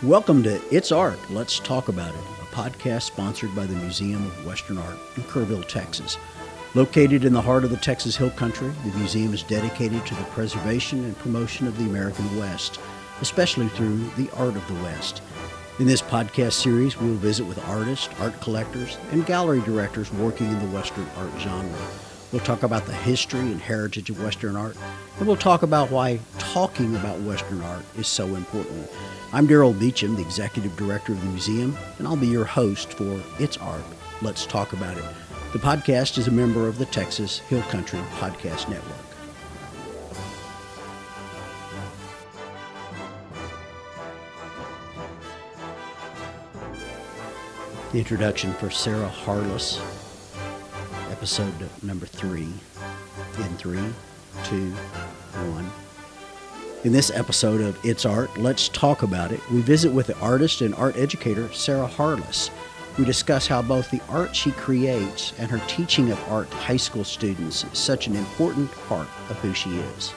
Welcome to It's Art, Let's Talk About It, a podcast sponsored by the Museum of Western Art in Kerrville, Texas. Located in the heart of the Texas Hill Country, the museum is dedicated to the preservation and promotion of the American West, especially through the art of the West. In this podcast series, we will visit with artists, art collectors, and gallery directors working in the Western art genre. We'll talk about the history and heritage of Western art, and we'll talk about why talking about Western art is so important. I'm Darrell, the executive director of the museum, and I'll be your host for It's Art, Let's Talk About It. The podcast is a member of the Texas Hill Country Podcast Network. The introduction for Sarah Harless, episode number 3, in 3, 2, 1. In this episode of It's Art, Let's Talk About It, we visit with the artist and art educator, Sarah Harless. We discuss how both the art she creates and her teaching of art to high school students is such an important part of who she is.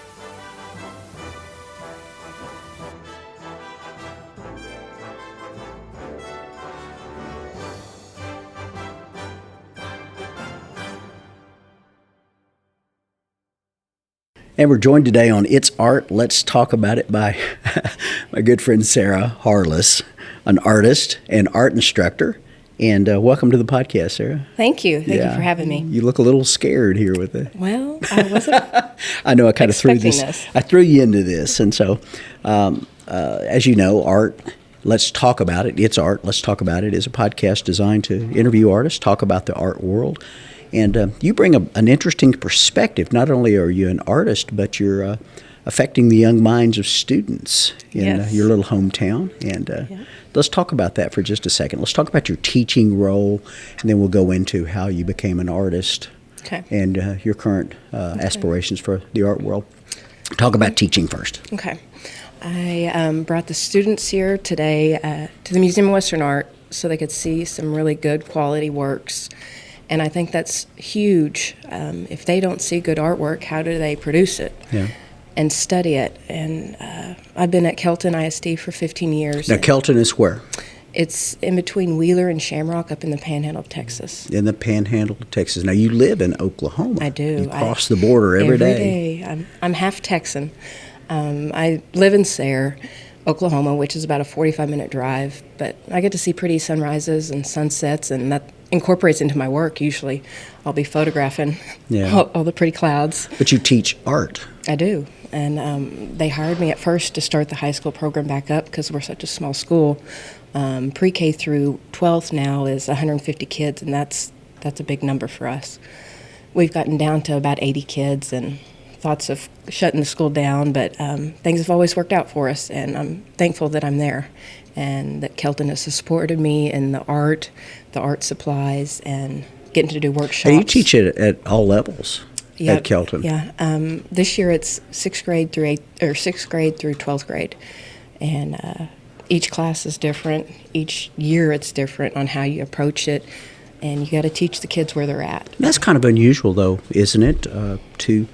And we're joined today on It's Art, Let's Talk About It by my good friend Sarah Harless, an artist and art instructor. And welcome to the podcast, Sarah. Thank you. Thank you for having me. You look a little scared here with it. Well, I wasn't I know I kind of threw this. I threw you into this. And so, as you know, Art, Let's Talk About It. It's Art, Let's Talk About It is a podcast designed to interview artists, talk about the art world. And you bring an interesting perspective. Not only are you an artist, but you're affecting the young minds of students in your little hometown. And let's talk about that for just a second. Let's talk about your teaching role, and then we'll go into how you became an artist and your current aspirations for the art world. Talk about teaching first. Okay. I brought the students here today to the Museum of Western Art so they could see some really good quality works. And I think that's huge. If they don't see good artwork, how do they produce it and study it? And I've been at Kelton ISD for 15 years. Now, Kelton is where? It's in between Wheeler and Shamrock up in the Panhandle of Texas. In the Panhandle of Texas. Now, you live in Oklahoma. I do. You cross the border every day. Every day. I'm half Texan. I live in Sayre, Oklahoma, which is about a 45-minute drive. But I get to see pretty sunrises and sunsets, and that incorporates into my work. Usually I'll be photographing all the pretty clouds. But you teach art. I do. And they hired me at first to start the high school program back up because we're such a small school. Pre-K through 12th now is 150 kids, and that's a big number for us. We've gotten down to about 80 kids and thoughts of shutting the school down, but things have always worked out for us, and I'm thankful that I'm there and that Kelton has supported me in the art supplies, and getting to do workshops. And you teach it at all levels at Kelton. Yeah. This year it's 6th grade through 12th grade, and each class is different. Each year it's different on how you approach it, and you got to teach the kids where they're at. That's kind of unusual, though, isn't it, to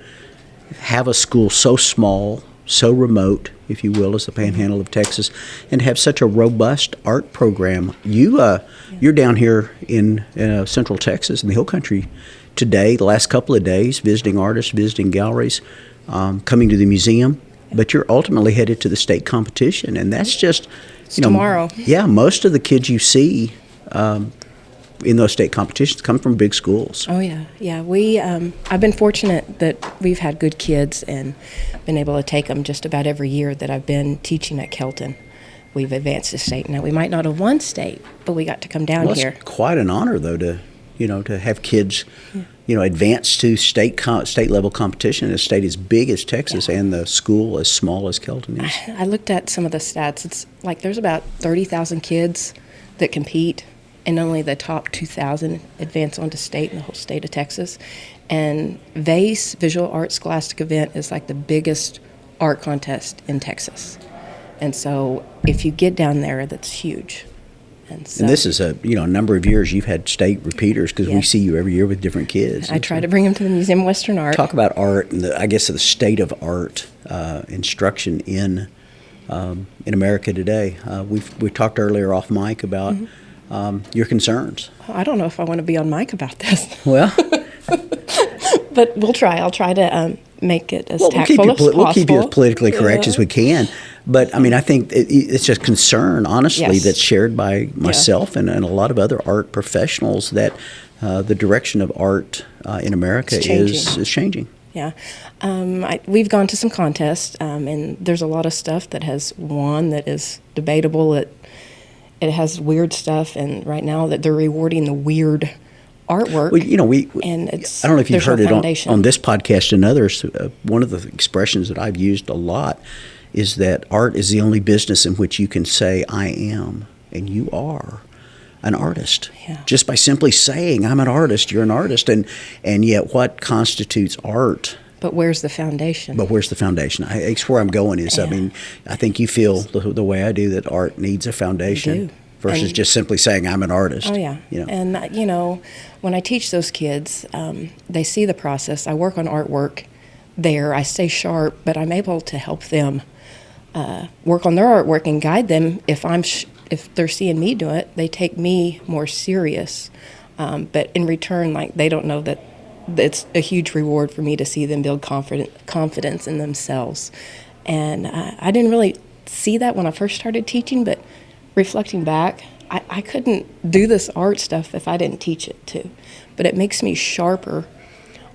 have a school so small, so remote, if you will, as the Panhandle of Texas, and have such a robust art program. You're down here in Central Texas, in the Hill Country, today, the last couple of days, visiting artists, visiting galleries, coming to the museum, but you're ultimately headed to the state competition, and that's just, tomorrow. Yeah, most of the kids you see in those state competitions come from big schools. Oh, yeah. Yeah, I've been fortunate that we've had good kids and been able to take them just about every year that I've been teaching at Kelton. We've advanced to state. Now, we might not have won state, but we got to come down here. It's quite an honor, though, to have kids, advance to state level competition in a state as big as Texas and the school as small as Kelton is. I looked at some of the stats. It's like there's about 30,000 kids that compete, and only the top 2,000 advance on to state in the whole state of Texas. And VACE, Visual Arts Scholastic Event, is like the biggest art contest in Texas. And so if you get down there, that's huge. And this is a number of years you've had state repeaters, because we see you every year with different kids. I try to bring them to the Museum of Western Art. Talk about art and the state of art instruction in in America today. We talked earlier off mic about your concerns. I don't know if I want to be on mic about this. Well, but we'll try. I'll try to make it as tactful as possible. We'll keep you as politically correct as we can. But, I mean, I think it's just concern, honestly, that's shared by myself and a lot of other art professionals that the direction of art in America is changing. Yeah. We've gone to some contests, and there's a lot of stuff that has won that is debatable. It has weird stuff, and right now that they're rewarding the weird artwork. Well, you know, and I don't know if you've heard it on this podcast and others. One of the expressions that I've used a lot is that art is the only business in which you can say, I am, and you are an artist. Yeah. Just by simply saying, I'm an artist, you're an artist. And yet what constitutes art? But where's the foundation? It's where I'm going is, I mean, I think you feel the way I do that art needs a foundation versus just simply saying, I'm an artist. Oh, yeah. You know? And, when I teach those kids, they see the process. I work on artwork there. I stay sharp, but I'm able to help them work on their artwork and guide them. If they're seeing me do it, they take me more serious. But in return, like, they don't know that it's a huge reward for me to see them build confidence in themselves. And I didn't really see that when I first started teaching, but reflecting back, I couldn't do this art stuff if I didn't teach it too. But it makes me sharper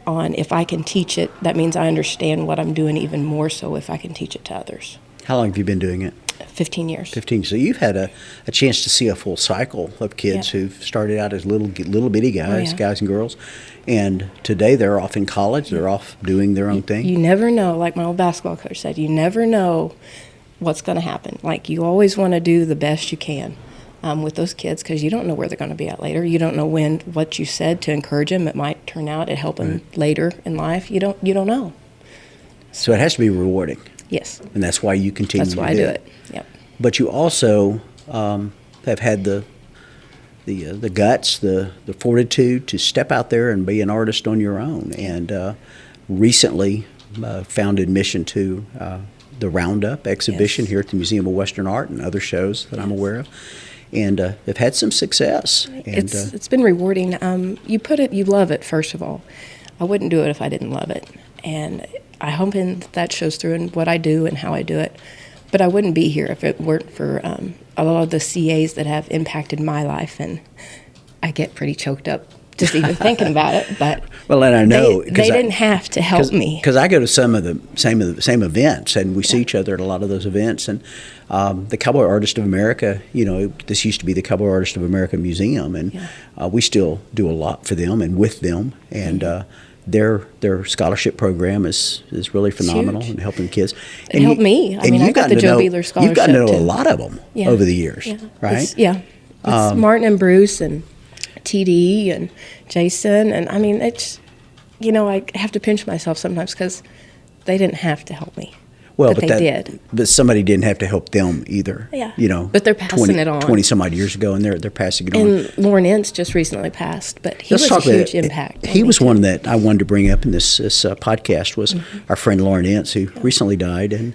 on if I can teach it, that means I understand what I'm doing even more so if I can teach it to others. How long have you been doing it? 15 years. 15. So you've had a chance to see a full cycle of kids who've started out as little bitty guys, guys and girls, and today they're off in college. They're off doing their own thing. You never know, like my old basketball coach said, you never know what's going to happen. Like, you always want to do the best you can with those kids because you don't know where they're going to be at later. You don't know what you said to encourage them. It might turn out to help them later in life. You don't know. So it has to be rewarding. Yes. And that's why you continue to do it. That's why I do it. Yep. But you also have had the guts, the fortitude to step out there and be an artist on your own. And recently found admission to the Roundup exhibition here at the Museum of Western Art and other shows that I'm aware of. And have had some success. And, it's been rewarding. You love it, first of all. I wouldn't do it if I didn't love it. And I hope that shows through in what I do and how I do it. But I wouldn't be here if it weren't for a lot of the CAs that have impacted my life. And I get pretty choked up just even thinking about it. But well, and I know they didn't have to help me. Because I go to some of the same events, and we see each other at a lot of those events. And the Cowboy Artist of America, this used to be the Cowboy Artist of America Museum, and we still do a lot for them and with them. And their scholarship program is really phenomenal in helping kids. It helped me. I mean, I got the Joe Beeler scholarship. You've gotten to know a lot of them over the years, right? It's Martin and Bruce and TD and Jason. And I mean, it's, I have to pinch myself sometimes because they didn't have to help me. Well, but they did. But somebody didn't have to help them either. Yeah. But they're passing it on. 20 some odd years ago, and they're passing it on. And Lauren Ince just recently passed, but he was a huge impact. He was one that I wanted to bring up in this podcast was our friend Lauren Ince, who recently died, and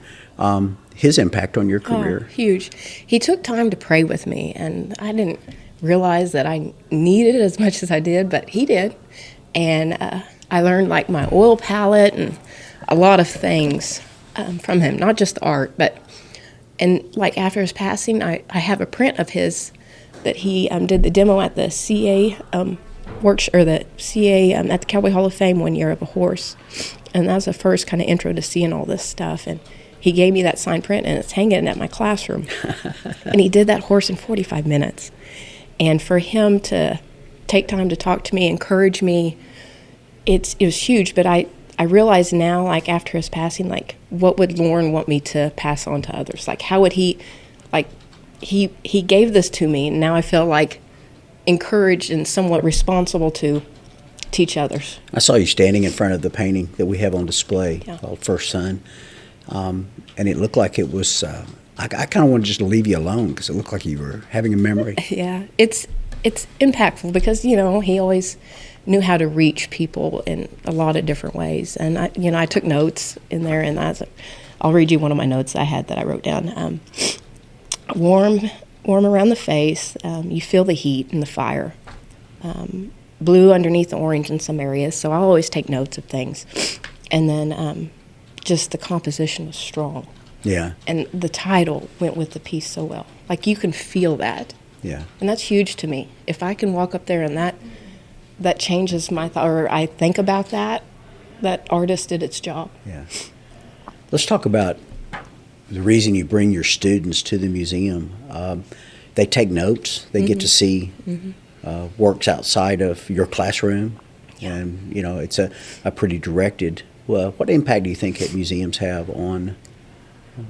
his impact on your career. Huge. He took time to pray with me, and I didn't realize that I needed it as much as I did, but he did. And I learned like my oil palette and a lot of things from him, not just the art, and like after his passing, I have a print of his that he did the demo at the CA the CA at the Cowboy Hall of Fame one year of a horse, and that was the first kind of intro to seeing all this stuff. And he gave me that signed print, and it's hanging at my classroom. And he did that horse in 45 minutes, and for him to take time to talk to me, encourage me, it was huge. But I realize now, like after his passing, like what would Lauren want me to pass on to others? Like how would he gave this to me, and now I feel like encouraged and somewhat responsible to teach others. I saw you standing in front of the painting that we have on display called First Son, and it looked like it was, I kind of wanted just to leave you alone because it looked like you were having a memory. Yeah, it's impactful because, he always knew how to reach people in a lot of different ways. And I took notes in there, and I'll read you one of my notes I had that I wrote down. Warm around the face. You feel the heat and the fire. Blue underneath the orange in some areas. So I'll always take notes of things. And then just the composition was strong. Yeah. And the title went with the piece so well. Like, you can feel that. Yeah. And that's huge to me. If I can walk up there and that changes my thought, or I think about that artist did its job. Yeah. Let's talk about the reason you bring your students to the museum. They take notes. They get to see works outside of your classroom. Yeah. And, it's a pretty directed. Well, what impact do you think that museums have on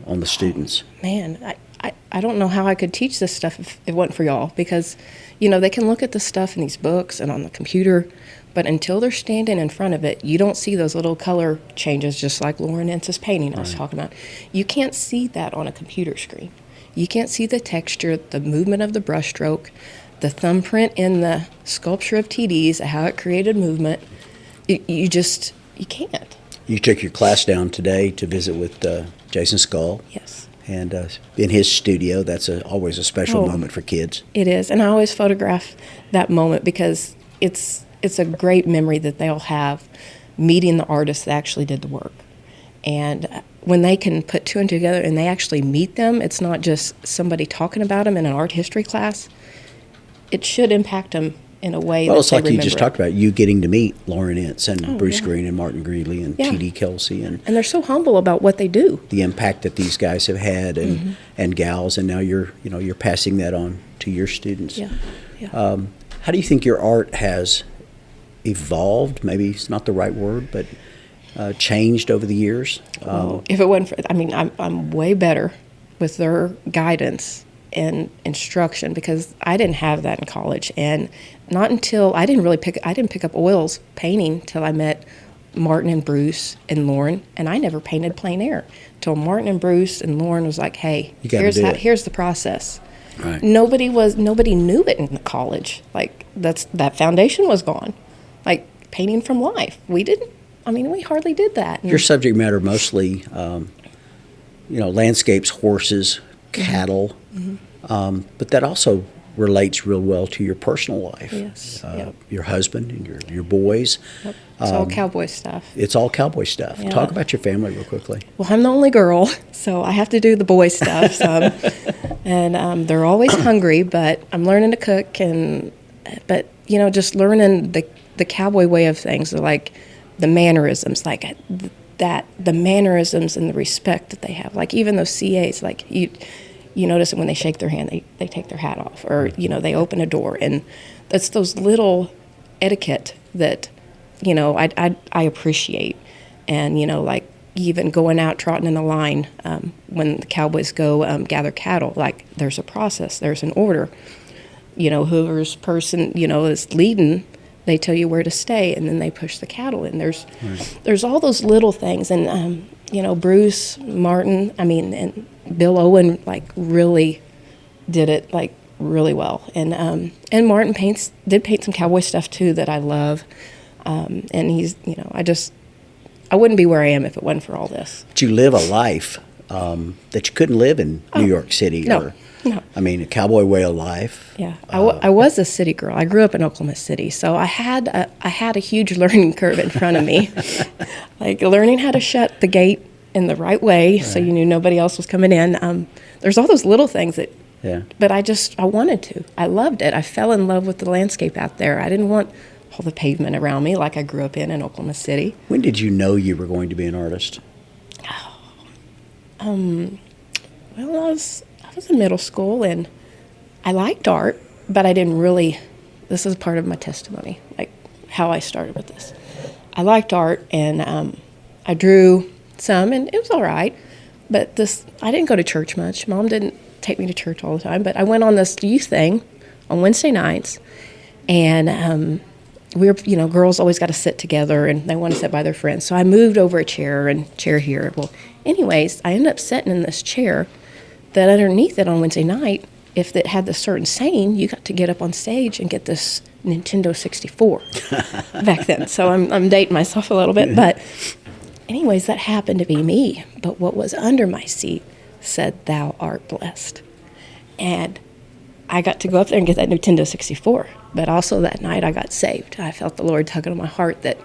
the students? Man, I don't know how I could teach this stuff if it wasn't for y'all, because, they can look at the stuff in these books and on the computer, but until they're standing in front of it, you don't see those little color changes, just like Lauren Ence's painting I was talking about. You can't see that on a computer screen. You can't see the texture, the movement of the brushstroke, the thumbprint in the sculpture of TD's, how it created movement. You can't. You took your class down today to visit with Jason Skull. Yes. And in his studio, that's always a special moment for kids. It is, and I always photograph that moment because it's a great memory that they'll have meeting the artist that actually did the work. And when they can put two and two together and they actually meet them, it's not just somebody talking about them in an art history class. It should impact them in a way well, that it's they like you just remember talked about, you getting to meet Lauren Ince and Bruce yeah. Green and Martin Greeley and Yeah. T.D. Kelsey. And they're so humble about what they do. the impact that these guys have had and gals, and now you're passing that on to your students. Yeah. How do you think your art has evolved? Maybe it's not the right word, but changed over the years? Well, if it wasn't for, I'm way better with their guidance and instruction, because I didn't have that in college, and not until I didn't pick up oils painting till I met Martin and Bruce and Lauren, and I never painted plein air till Martin and Bruce and Lauren was like, "Hey, here's the process." Right. Nobody knew it in college. Like, that foundation was gone. Like, painting from life, we hardly did that. Your subject matter mostly, landscapes, horses, cattle, but that also relates real well to your personal life. Yes. Yep. Your husband and your boys. Yep. It's all cowboy stuff. It's all cowboy stuff. Yeah. Talk about your family real quickly. Well, I'm the only girl, so I have to do the boy stuff some. And they're always hungry, but I'm learning to cook, but just learning the cowboy way of things, like the mannerisms, like the mannerisms and the respect that they have. Like, even those CAs, like you notice it when they shake their hand, they take their hat off, or they open a door, and that's those little etiquette that I appreciate. And like even going out trotting in a line when the cowboys go gather cattle, like, there's a process, there's an order. Whoever's person is leading, they tell you where to stay, and then they push the cattle in. There's all those little things, and Bruce, Martin, and Bill Owen, like, really did it, like, really well. And Martin did paint some cowboy stuff too that I love. And he's, I wouldn't be where I am if it wasn't for all this. But you live a life that you couldn't live in New York City. No. A cowboy way of life. Yeah, I was a city girl. I grew up in Oklahoma City, so I had a huge learning curve in front of me, like learning how to shut the gate in the right way, so you knew nobody else was coming in. There's all those little things that. Yeah. But I wanted to. I loved it. I fell in love with the landscape out there. I didn't want all the pavement around me like I grew up in Oklahoma City. When did you know you were going to be an artist? Well, I was in middle school, and I liked art, but I didn't really. This is part of my testimony, like how I started with this. I liked art, and I drew some, and it was all right. But I didn't go to church much. Mom didn't take me to church all the time, but I went on this youth thing on Wednesday nights, and we were, girls always got to sit together, and they want to sit by their friends. So I moved over a chair here. Well, anyways, I ended up sitting in this chair that underneath it on Wednesday night, if it had this certain saying, you got to get up on stage and get this Nintendo 64 back then. So I'm dating myself a little bit, but anyways, that happened to be me. But what was under my seat said, "Thou art blessed." And I got to go up there and get that Nintendo 64. But also that night I got saved. I felt the Lord tugging on my heart that,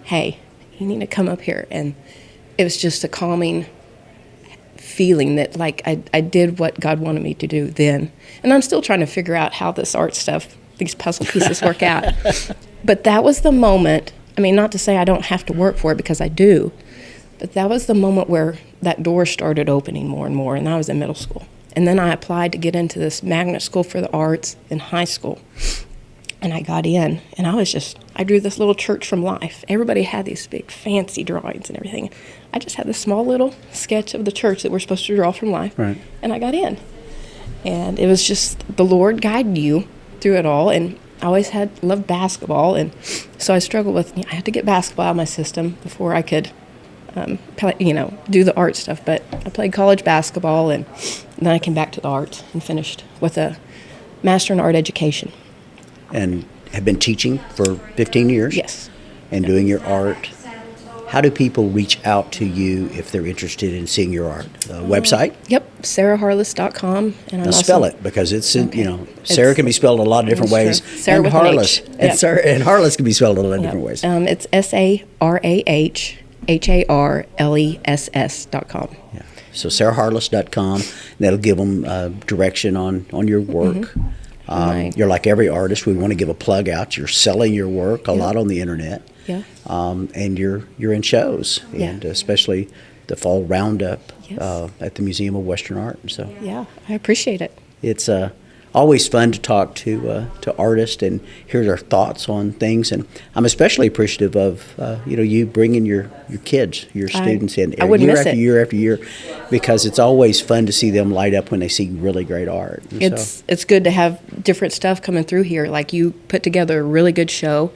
hey, you need to come up here. And it was just a calming feeling that, like, I did what God wanted me to do then. And I'm still trying to figure out how this art stuff, these puzzle pieces work out. But that was the moment. I mean, not to say I don't have to work for it, because I do. But that was the moment where that door started opening more and more. And I was in middle school. And then I applied to get into this magnet school for the arts in high school. And I got in, and I drew this little church from life. Everybody had these big fancy drawings and everything. I just had this small little sketch of the church that we're supposed to draw from life. Right. And I got in. And it was just the Lord guiding you through it all. And I always loved basketball. And so I struggled with, I had to get basketball out of my system before I could do the art stuff. But I played college basketball, and then I came back to the arts and finished with a Master in Art Education. And have been teaching for 15 years? Yes. And doing your art. How do people reach out to you if they're interested in seeing your art? Website? Yep, sarahharless.com. And now spell it, because it's, Sarah can be spelled a lot of different ways. Sarah and with Harless. an H. And, Sarah, and Harless can be spelled a lot of different ways. It's sarahharless.com. Yeah. So sarahharless.com. That'll give them direction on your work. Mm-hmm. Right. You're like every artist. We want to give a plug out. You're selling your work a lot on the internet. Yeah. And you're in shows, and especially the fall roundup at the Museum of Western Art. So yeah, I appreciate it. It's always fun to talk to artists and hear their thoughts on things. And I'm especially appreciative of you bringing your kids, your students in year after year after year, because it's always fun to see them light up when they see really great art. And it's good to have different stuff coming through here. Like, you put together a really good show,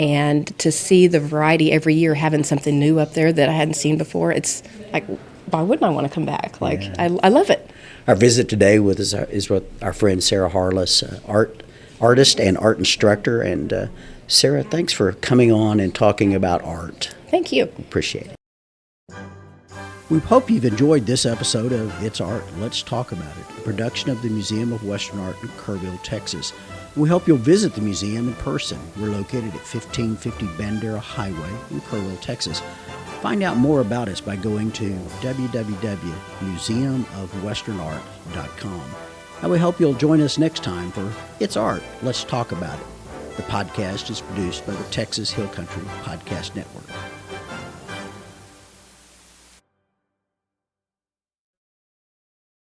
and to see the variety every year, having something new up there that I hadn't seen before, it's like, why wouldn't I want to come back? Like, I love it. Our visit today is with our friend Sarah Harless, artist and art instructor. And Sarah, thanks for coming on and talking about art. Thank you. Appreciate it. We hope you've enjoyed this episode of It's Art, Let's Talk About It, a production of the Museum of Western Art in Kerrville, Texas. We hope you'll visit the museum in person. We're located at 1550 Bandera Highway in Kerrville, Texas. Find out more about us by going to www.museumofwesternart.com. And we hope you'll join us next time for It's Art, Let's Talk About It. The podcast is produced by the Texas Hill Country Podcast Network.